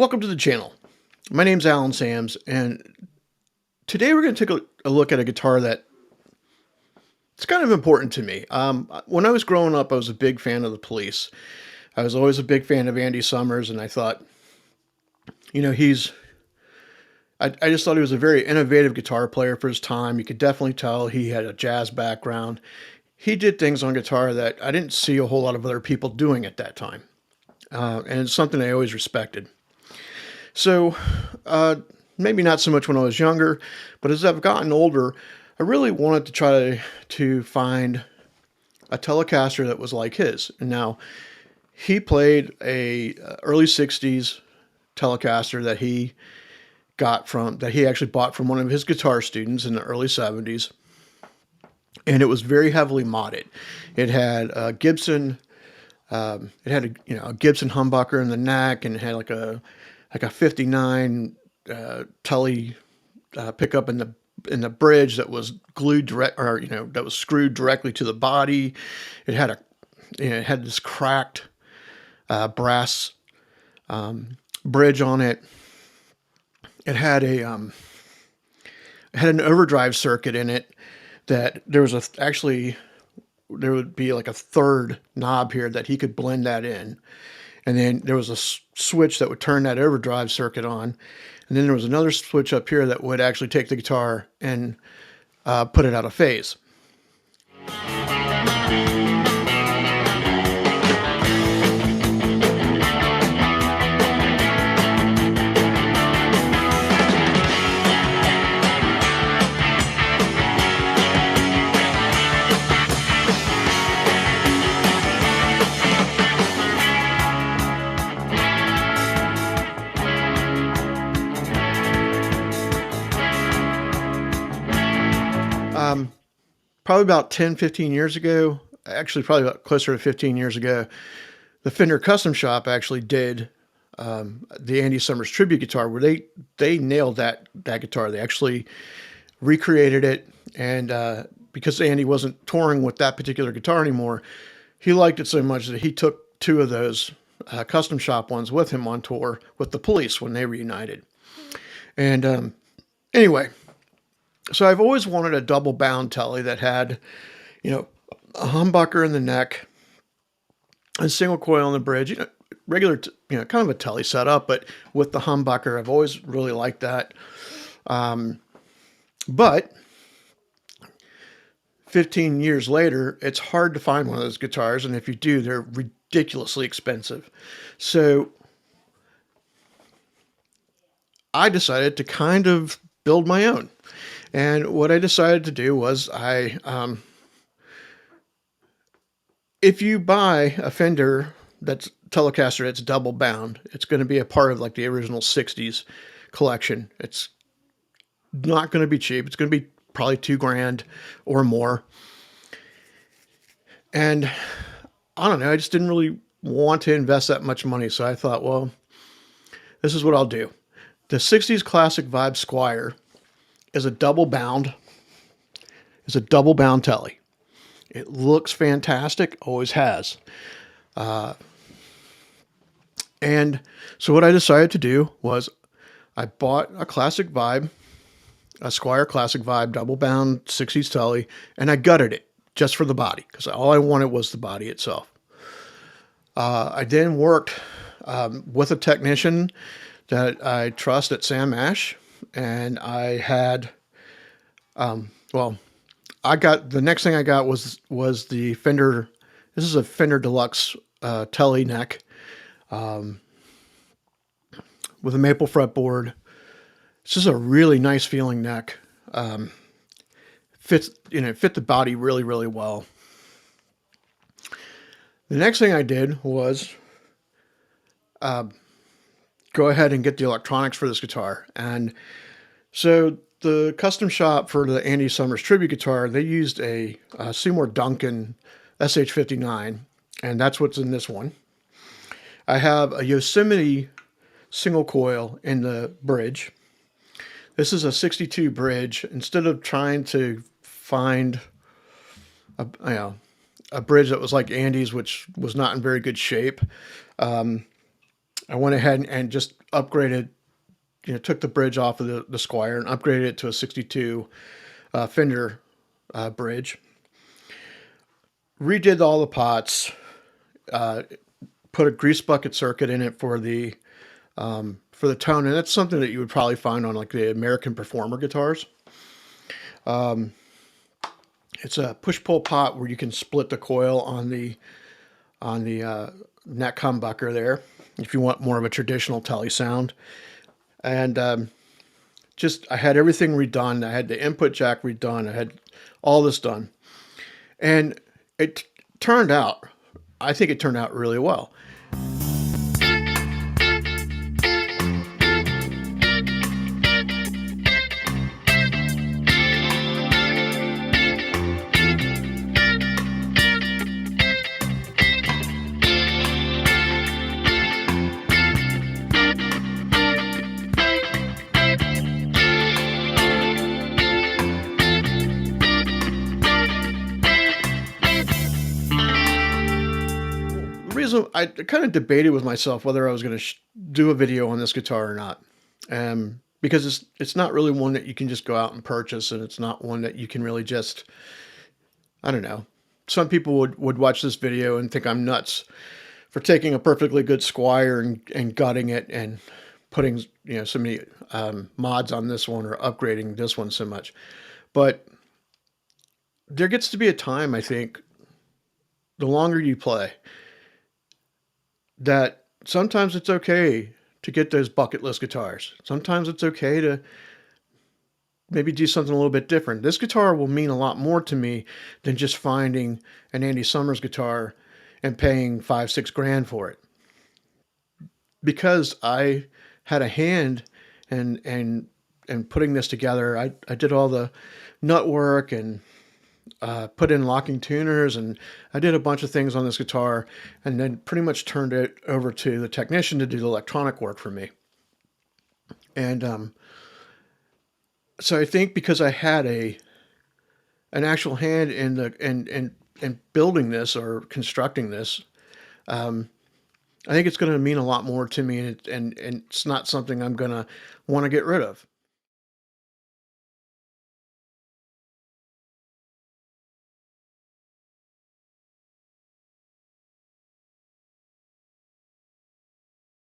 Welcome to the channel. My name's Alan Sams, and today we're going to take a look at a guitar that it's kind of important to me. When I was growing up, I was a big fan of the Police. I was always a big fan of Andy Summers, and I thought, you know, I just thought he was a very innovative guitar player for his time. You could definitely tell he had a jazz background. He did things on guitar that I didn't see a whole lot of other people doing at that time. And it's something I always respected. So, maybe not so much when I was younger, but as I've gotten older, I really wanted to try to find a Telecaster that was like his. And now, he played a early 60s Telecaster that he actually bought from one of his guitar students in the early 70s. And it was very heavily modded. It had a Gibson, a Gibson humbucker in the neck, and it had like a 59 tele pickup in the bridge that was glued that was screwed directly to the body. It had it had this cracked brass bridge on it. It had an overdrive circuit in it that there would be like a third knob here that he could blend that in. And then there was a switch that would turn that overdrive circuit on. And then there was another switch up here that would actually take the guitar and put it out of phase. Probably about 10, 15 years ago, actually probably about closer to 15 years ago, the Fender Custom Shop actually did the Andy Summers tribute guitar where they nailed that guitar. They actually recreated it, and because Andy wasn't touring with that particular guitar anymore, he liked it so much that he took two of those Custom Shop ones with him on tour with the Police when they reunited. And anyway, so I've always wanted a double bound tele that had, a humbucker in the neck, a single coil on the bridge, regular, kind of a tele setup, but with the humbucker. I've always really liked that. But 15 years later, it's hard to find one of those guitars, and if you do, they're ridiculously expensive. So I decided to kind of build my own. And what I decided to do was if you buy a Fender that's Telecaster that's double bound, it's going to be a part of like the original 60s collection. It's not going to be cheap. It's going to be probably $2,000 or more. And I don't know, I just didn't really want to invest that much money. So I thought, well, this is what I'll do. The 60s Classic Vibe Squire is a double bound tele. It looks fantastic, always has. And so what I decided to do was I bought a Squire Classic Vibe double bound 60s tele, and I gutted it just for the body because all I wanted was the body itself. I then worked with a technician that I trust at Sam Ash. And I had, the next thing I got was the Fender. This is a Fender Deluxe tele neck with a maple fretboard. It's just a really nice feeling neck. Fit the body really, really well. The next thing I did was go ahead and get the electronics for this guitar. And so the Custom Shop for the Andy Summers tribute guitar, they used a Seymour Duncan SH59, and that's what's in this one. I have a Yosemite single coil in the bridge. This is a 62 bridge. Instead of trying to find a bridge that was like Andy's, which was not in very good shape, I went ahead and just upgraded, took the bridge off of the Squire and upgraded it to a 62 Fender bridge. Redid all the pots, uh, put a grease bucket circuit in it for the tone, and that's something that you would probably find on like the American Performer guitars. It's a push-pull pot where you can split the coil on the neck humbucker there if you want more of a traditional tele sound. And just I had everything redone. I had the input jack redone. I had all this done, and it turned out. I think it turned out really well. The reason I kind of debated with myself whether I was going to do a video on this guitar or not, because it's not really one that you can just go out and purchase, and it's not one that you can really just, I don't know. Some people would watch this video and think I'm nuts for taking a perfectly good Squire and gutting it and putting so many mods on this one or upgrading this one so much. But there gets to be a time, I think, the longer you play, that sometimes it's okay to get those bucket list guitars. Sometimes it's okay to maybe do something a little bit different. This guitar will mean a lot more to me than just finding an Andy Summers guitar and paying 5-6 grand for it. Because I had a hand and putting this together, I did all the nut work and put in locking tuners, and I did a bunch of things on this guitar, and then pretty much turned it over to the technician to do the electronic work for me. And so I think because I had an actual hand in the in building this or constructing this, I think it's going to mean a lot more to me, and it's not something I'm going to want to get rid of.